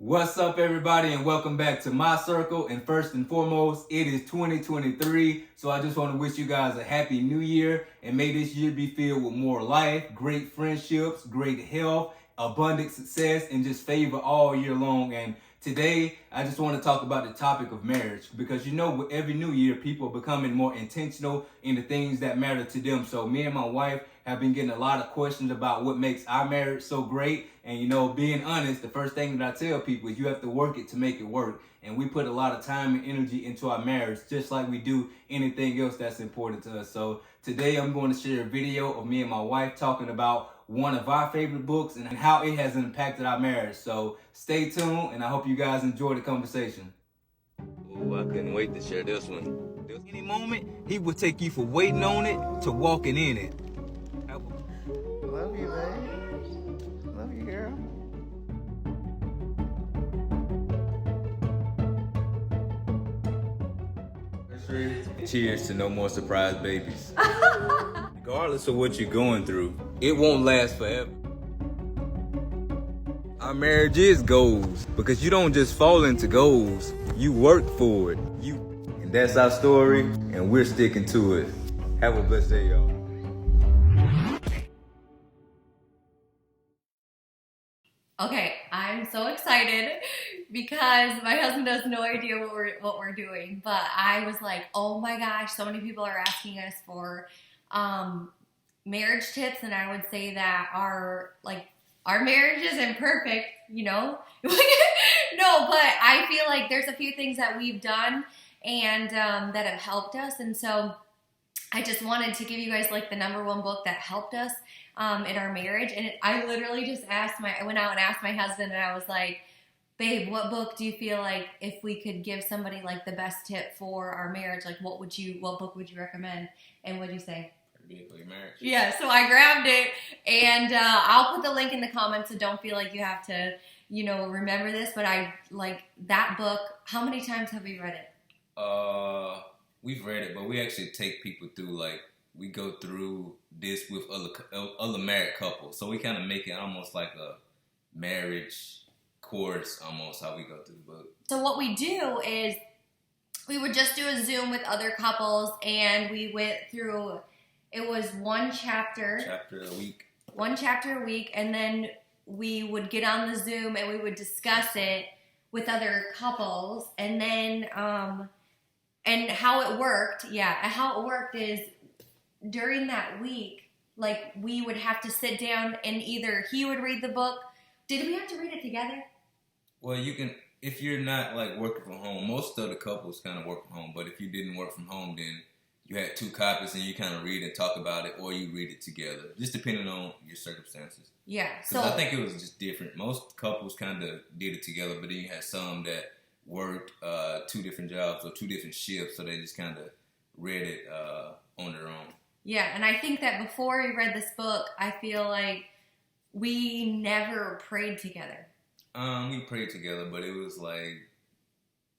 What's up, everybody, and welcome back to my circle. And first and foremost, it is 2023, so I just want to wish you guys a happy new year, and may this year be filled with more life, great friendships, great health, abundant success, and just favor all year long. And today, I just want to talk about the topic of marriage, because with every new year, people are becoming more intentional in the things that matter to them. So me and my wife have been getting a lot of questions about what makes our marriage so great. And being honest, the first thing that I tell people is you have to work it to make it work. And we put a lot of time and energy into our marriage, just like we do anything else that's important to us. So today I'm going to share a video of me and my wife talking about one of our favorite books and how it has impacted our marriage. So stay tuned, and I hope you guys enjoy the conversation. Oh, I couldn't wait to share this one. Any moment, he would take you from waiting on it to walking in it. Love you, babe. Love you, girl. Cheers to no more surprise babies. Regardless of what you're going through, it won't last forever. Our marriage is goals, because you don't just fall into goals, you work for it. And that's our story, and we're sticking to it. Have a blessed day, y'all. Okay, I'm so excited because my husband has no idea what we're doing. But I was like, oh my gosh, so many people are asking us for marriage tips, and I would say that our marriage isn't perfect, No, but I feel like there's a few things that we've done and that have helped us, and so I just wanted to give you guys the number one book that helped us in our marriage. And I literally just I went out and asked my husband, and I was like, babe, what book do you feel like if we could give somebody the best tip for our marriage, what book would you recommend? And what'd you say? For your marriage. Yeah, so I grabbed it, and I'll put the link in the comments, so don't feel like you have to, remember this, but I that book. How many times have you read it? We've read it, but we actually take people through, we go through this with other married couples. So we kind of make it almost like a marriage course, almost, how we go through the book. So what we do is we would just do a Zoom with other couples, and we went through, it was one chapter a week. One chapter a week, and then we would get on the Zoom and we would discuss it with other couples, and then and how it worked is during that week, we would have to sit down, and either he would read the book. Did we have to read it together? Well, you can, if you're not working from home. Most of the couples kind of work from home, but if you didn't work from home, then you had two copies and you kind of read and talk about it, or you read it together, just depending on your circumstances. Yeah. Because I think it was just different. Most couples kind of did it together, but then you had some that worked two different jobs or two different shifts, so they just kind of read it on their own. Yeah, and I think that before we read this book, I feel like we never prayed together. We prayed together, but it was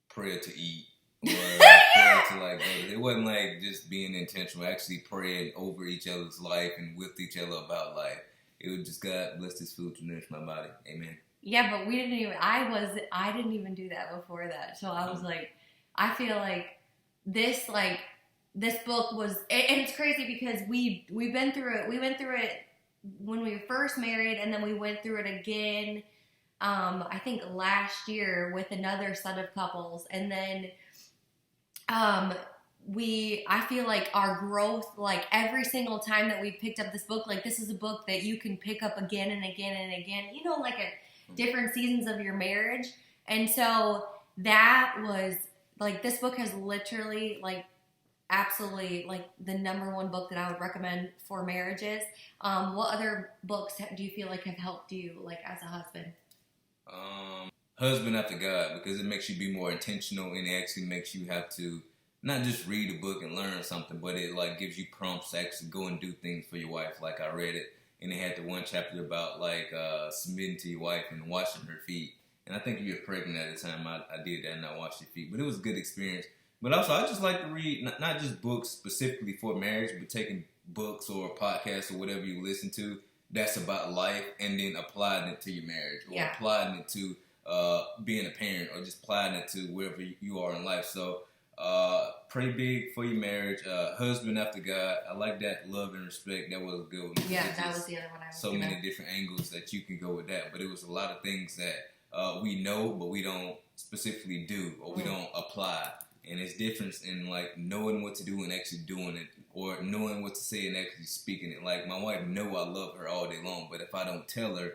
prayer to eat. Or prayer to go. It wasn't just being intentional, actually praying over each other's life and with each other about life. It was just, God bless this food to nourish my body. Amen. Yeah, but we didn't even, I didn't even do that before that. So I was I feel like this book was, and it's crazy because we've been through it. We went through it when we were first married, and then we went through it again, I think last year with another set of couples. And then I feel like our growth, every single time that we picked up this book, this is a book that you can pick up again and again and again, at different seasons of your marriage. And so that was, this book has literally, absolutely, the number one book that I would recommend for marriages. What other books do you feel have helped you, as a husband? Husband After God, because it makes you be more intentional, and it actually makes you have to not just read a book and learn something, but it gives you prompts to actually go and do things for your wife. I read it, and it had the one chapter about submitting to your wife and washing her feet. And I think you were pregnant at the time. I did that, and I washed your feet. But it was a good experience. But also, I just like to read not just books specifically for marriage, but taking books or podcasts or whatever you listen to that's about life, and then applying it to your marriage, or applying it to being a parent or just applying it to wherever you are in life. So pray big for your marriage. Husband after God. I like that. Love and respect. That was a good one. Yeah, that was the other one I was so many different angles that you can go with that. But it was a lot of things that we know, but we don't specifically do or we don't apply. And it's difference in like knowing what to do and actually doing it, or knowing what to say and actually speaking it. Like my wife know I love her all day long, but if I don't tell her,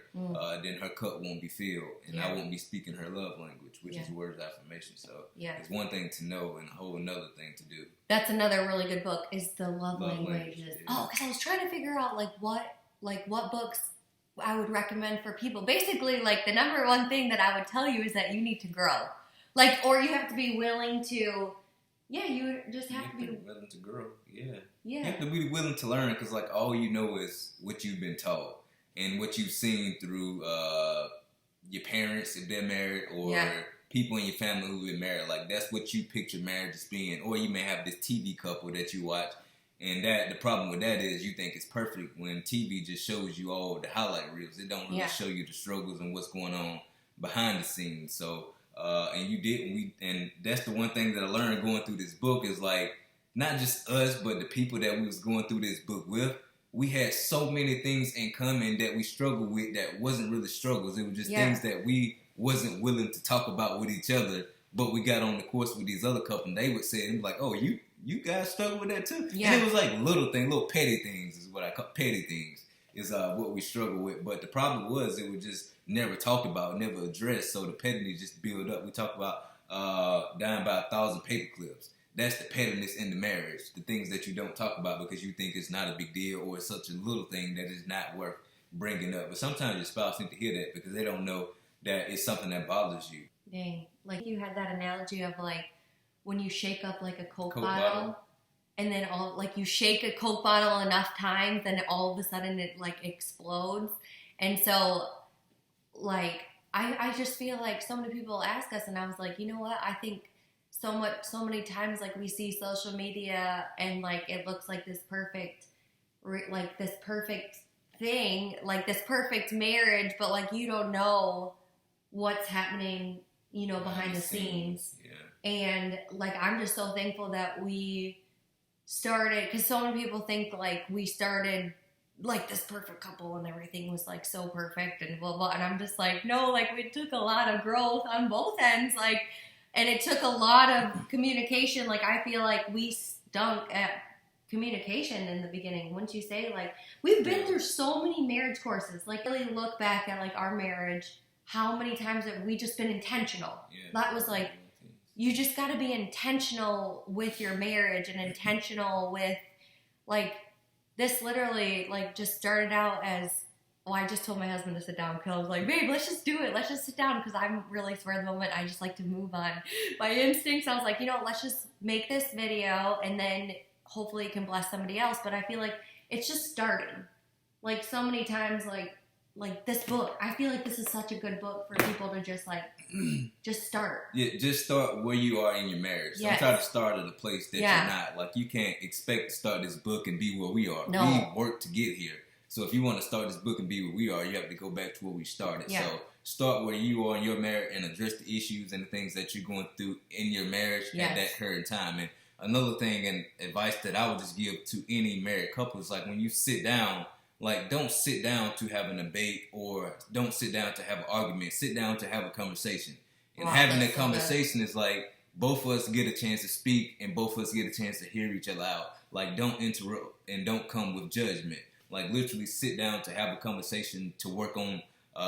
then her cup won't be filled, and I won't be speaking her love language, which is words of affirmation. So it's one thing to know and a whole another thing to do. That's another really good book, is the love languages. Oh, because I was trying to figure out what books I would recommend for people. Basically, like the number one thing that I would tell you is that you need to grow. Like, or you have to be willing to, you just have to be willing to grow. Yeah. You have to be willing to learn, because like all you know is what you've been taught and what you've seen through your parents if they're married, or people in your family who've been married. Like that's what you picture marriage as being. Or you may have this TV couple that you watch, and that the problem with that is you think it's perfect when TV just shows you all the highlight reels. It don't really show you the struggles and what's going on behind the scenes. So. And that's the one thing that I learned going through this book is like, not just us, but the people that we was going through this book with, we had so many things in common that we struggled with that wasn't really struggles. It was just things that we wasn't willing to talk about with each other, but we got on the course with these other couple, and they would say, and like, oh, you guys struggle with that too? Yeah. And it was like little petty things is what I call petty things is what we struggle with. But the problem was it was just never talked about, never addressed, so the pettiness just build up. We talk about dying by 1,000 paper clips. That's the pettiness in the marriage, the things that you don't talk about because you think it's not a big deal or it's such a little thing that is not worth bringing up. But sometimes your spouse needs to hear that because they don't know that it's something that bothers you. Dang. Like you had that analogy of like when you shake up like a Coke bottle. And then you shake a Coke bottle enough times, then all of a sudden it like explodes. And so like I just feel like so many people ask us, and I was like, you know what? I think so many times like we see social media and like it looks like this perfect thing, like this perfect marriage, but like you don't know what's happening, behind the scenes. Yeah. And like I'm just so thankful that we started, because so many people think like we started like this perfect couple and everything was like so perfect and blah blah, and I'm just like, no, like it took a lot of growth on both ends, like, and it took a lot of communication. Like I feel like we stunk at communication in the beginning. Wouldn't you say? Like we've been through so many marriage courses. Like really look back at like our marriage, how many times have we just been intentional? That was like, you just got to be intentional with your marriage and intentional with, like, this literally, like, just started out as, I just told my husband to sit down because I was like, babe, let's just do it. Let's just sit down because I'm really spur of the moment. I just like to move on my instincts. I was like, let's just make this video and then hopefully it can bless somebody else. But I feel like it's just starting. Like, so many times, like this book, I feel like this is such a good book for people to just like, just start. Yeah, just start where you are in your marriage. Don't try to start at a place that you're not. Like you can't expect to start this book and be where we are. No. We work to get here. So if you want to start this book and be where we are, you have to go back to where we started. Yeah. So start where you are in your marriage and address the issues and the things that you're going through in your marriage at that current time. And another thing and advice that I would just give to any married couple is like when you sit down, like, don't sit down to have a debate or don't sit down to have an argument. Sit down to have a conversation. And having that conversation is like both of us get a chance to speak and both of us get a chance to hear each other out. Like, don't interrupt and don't come with judgment. Like, literally sit down to have a conversation to work on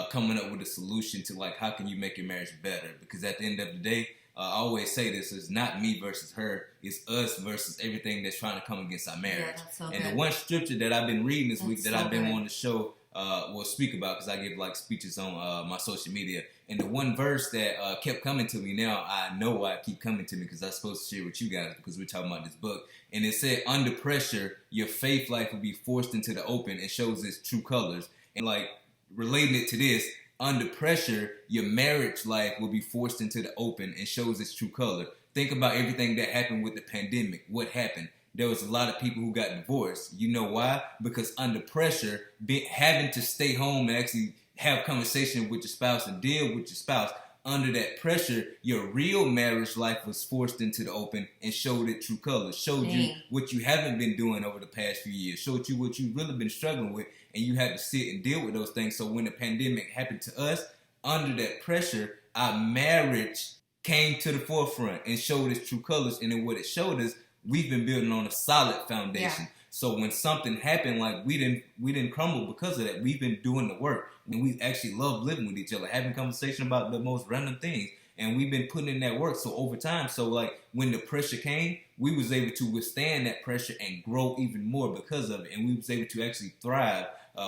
coming up with a solution to, like, how can you make your marriage better? Because at the end of the day, I always say this, it's not me versus her, it's us versus everything that's trying to come against our marriage. Yeah, that's so and good. The one scripture that I've been reading this week that I've been on the show will speak about, because I give like speeches on my social media, and the one verse that kept coming to me, now I know why it keep coming to me, because I'm supposed to share with you guys because we're talking about this book, and it said, under pressure, your faith life will be forced into the open and shows its true colors. And like relating it to this, under pressure, your marriage life will be forced into the open and shows its true color. Think about everything that happened with the pandemic. What happened? There was a lot of people who got divorced. You know why? Because under pressure, having to stay home and actually have conversation with your spouse and deal with your spouse, under that pressure, your real marriage life was forced into the open and showed it true colors, showed you what you haven't been doing over the past few years, showed you what you've really been struggling with, and you had to sit and deal with those things. So when the pandemic happened to us, under that pressure, our marriage came to the forefront and showed its true colors. And then what it showed us, we've been building on a solid foundation. Yeah. So when something happened, like we didn't crumble because of that. We've been doing the work, and we actually love living with each other, having conversation about the most random things, and we've been putting in that work. So over time, so like when the pressure came, we was able to withstand that pressure and grow even more because of it, and we was able to actually thrive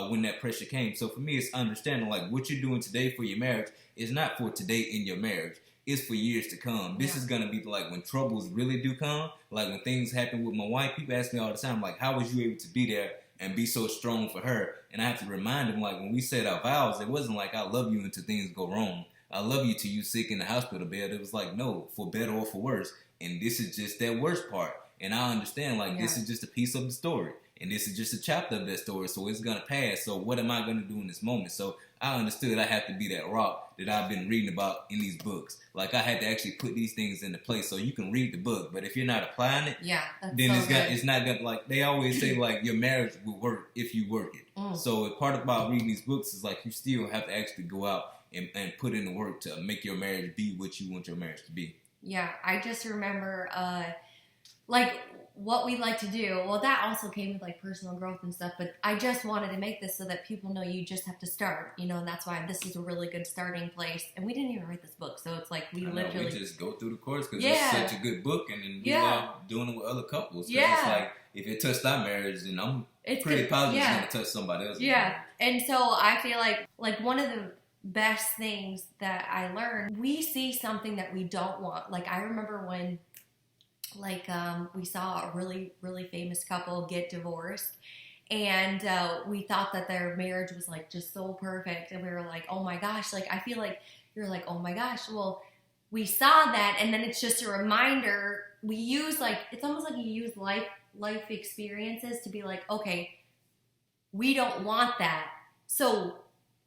when that pressure came. So for me, it's understanding like what you're doing today for your marriage is not for today in your marriage. It's for years to come. This is going to be like when troubles really do come, like when things happen with my wife, people ask me all the time, like, how was you able to be there and be so strong for her? And I have to remind them, like, when we said our vows, it wasn't like I love you until things go wrong. I love you till you sick in the hospital bed. It was like, no, for better or for worse. And this is just that worst part. And I understand, like, this is just a piece of the story. And this is just a chapter of that story. So it's going to pass. So what am I going to do in this moment? So I understood I have to be that rock that I've been reading about in these books. Like, I had to actually put these things into place. So you can read the book, but if you're not applying it, then it's not going to, like, they always say, like, your marriage will work if you work it. So part about reading these books is, like, you still have to actually go out and put in the work to make your marriage be what you want your marriage to be. Yeah, I just remember, like, what we like to do, well, that also came with, like, personal growth and stuff, but I just wanted to make this so that people know you just have to start, you know, and that's why this is a really good starting place. And we didn't even write this book, so it's like we just go through the course because it's such a good book, and then we love doing it with other couples. It's like, if it touched our marriage, then I'm pretty positive it's going to touch somebody else. Yeah, and so I feel like one of the best things that I learned, we see something that we don't want. Like, I remember when, like, we saw a really, really famous couple get divorced, and we thought that their marriage was, like, just so perfect, and we were like, oh my gosh, like, I feel like you're like, oh my gosh, well, we saw that, and then it's just a reminder. We use, like, it's almost like you use life experiences to be like, okay, we don't want that, so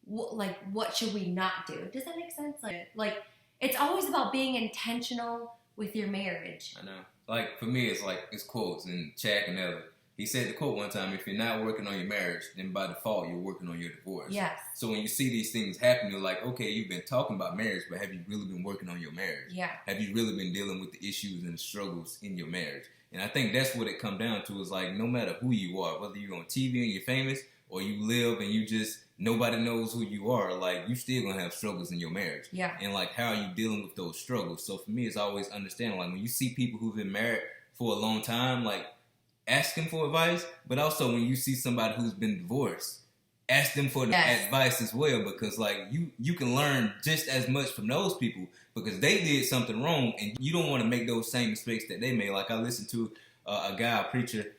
like, what should we not do? Does that make sense? Like it's always about being intentional with your marriage. I know. Like, for me, it's like, it's quotes, and Chad Canella, he said the quote one time, if you're not working on your marriage, then by default, you're working on your divorce. Yes. So when you see these things happen, you're like, okay, you've been talking about marriage, but have you really been working on your marriage? Yeah. Have you really been dealing with the issues and the struggles in your marriage? And I think that's what it comes down to, is like, no matter who you are, whether you're on TV and you're famous, or you live and you just, nobody knows who you are, like, you still gonna have struggles in your marriage. Yeah. And like, how are you dealing with those struggles? So for me, it's always understanding, like, when you see people who've been married for a long time, like, ask them for advice, but also when you see somebody who's been divorced, ask them for advice as well, because like, you can learn just as much from those people, because they did something wrong and you don't want to make those same mistakes that they made. Like, I listened to a guy, a preacher,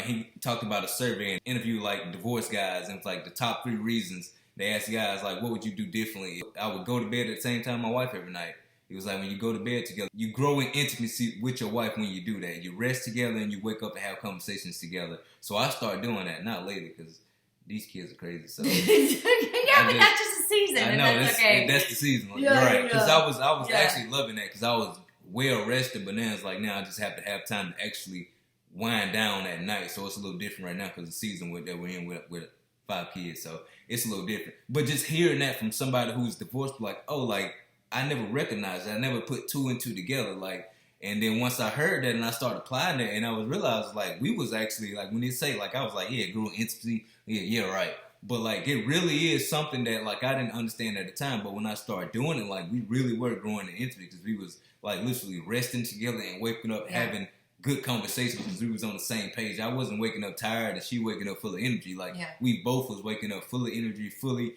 he talked about a survey and interviewed like divorce guys, and it's like the top 3 reasons. They asked guys, like, what would you do differently? I would go to bed at the same time my wife every night. It was like, when you go to bed together, you grow in intimacy with your wife when you do that. You rest together and you wake up and have conversations together. So I started doing that, not lately, because these kids are crazy. So but that's just a season. I know, that's the season. You're right. Because I was actually loving that, because I was well rested, but now it's like, now I just have to have time to actually wind down at night. So it's a little different right now because the season that we're in with 5 kids. So it's a little different. But just hearing that from somebody who's divorced, like, oh, like, I never recognized it. I never put 2 and 2 together. Like, and then once I heard that and I started applying it, and I was realized, like, we was actually, like, when they say, like, I was like, yeah, grew intimacy. Yeah, right. But like, it really is something that, like, I didn't understand at the time. But when I started doing it, like, we really were growing in intimacy, because we was like literally resting together and waking up having good conversations, because we was on the same page. I wasn't waking up tired and she waking up full of energy. Like, we both was waking up full of energy, fully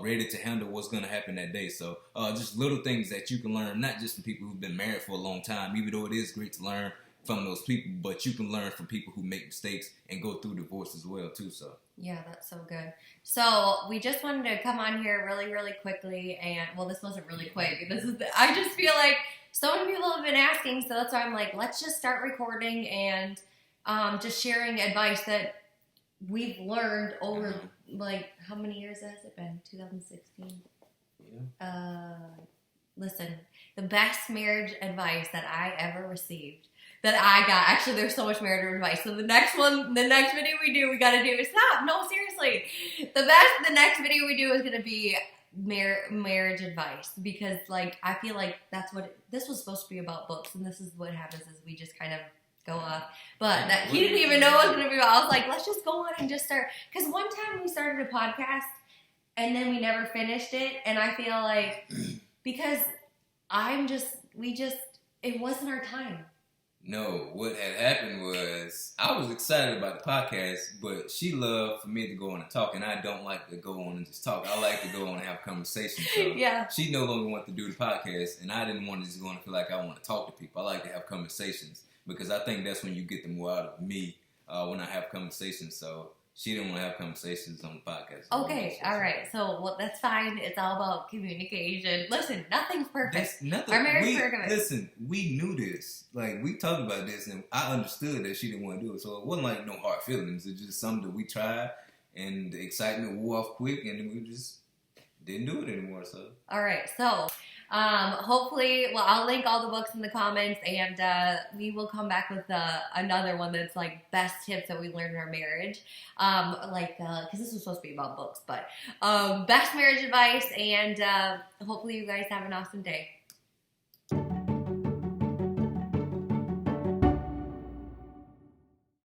ready to handle what's going to happen that day. So just little things that you can learn, not just from people who've been married for a long time, even though it is great to learn from those people, but you can learn from people who make mistakes and go through divorce as well too. So yeah, that's so good. So we just wanted to come on here really, really quickly, and well, this wasn't really quick. I just feel like so many people have been asking, so that's why I'm like, let's just start recording and just sharing advice that we've learned over, like, how many years has it been? 2016? listen, the best marriage advice that I ever received, that I got, actually there's so much marriage advice, so the next video we do, we gotta do, stop, no, seriously, the next video we do is gonna be marriage advice, because like, I feel like that's what, this was supposed to be about books, and this is what happens is we just kind of go off, but he didn't even know it was gonna be about, I was like, let's just go on and just start, because one time we started a podcast, and then we never finished it, and I feel like, because it wasn't our time. No, what had happened was I was excited about the podcast, but she loved for me to go on and talk, and I don't like to go on and just talk. I like to go on and have conversations. So yeah. She no longer wanted to do the podcast, and I didn't want to just go on and feel like I want to talk to people. I like to have conversations because I think that's when you get the more out of me when I have conversations. So she didn't want to have conversations on the podcast. Okay, all right. So, well, that's fine. It's all about communication. Listen, nothing's perfect. Our marriage is perfect. Listen, we knew this. Like, we talked about this, and I understood that she didn't want to do it. So, it wasn't like no hard feelings. It's just something that we tried, and the excitement wore off quick, and we just didn't do it anymore. So, all right. So, hopefully, well, I'll link all the books in the comments, and we will come back with another one that's like best tips that we learned in our marriage. Because this was supposed to be about books, but best marriage advice, and hopefully you guys have an awesome day.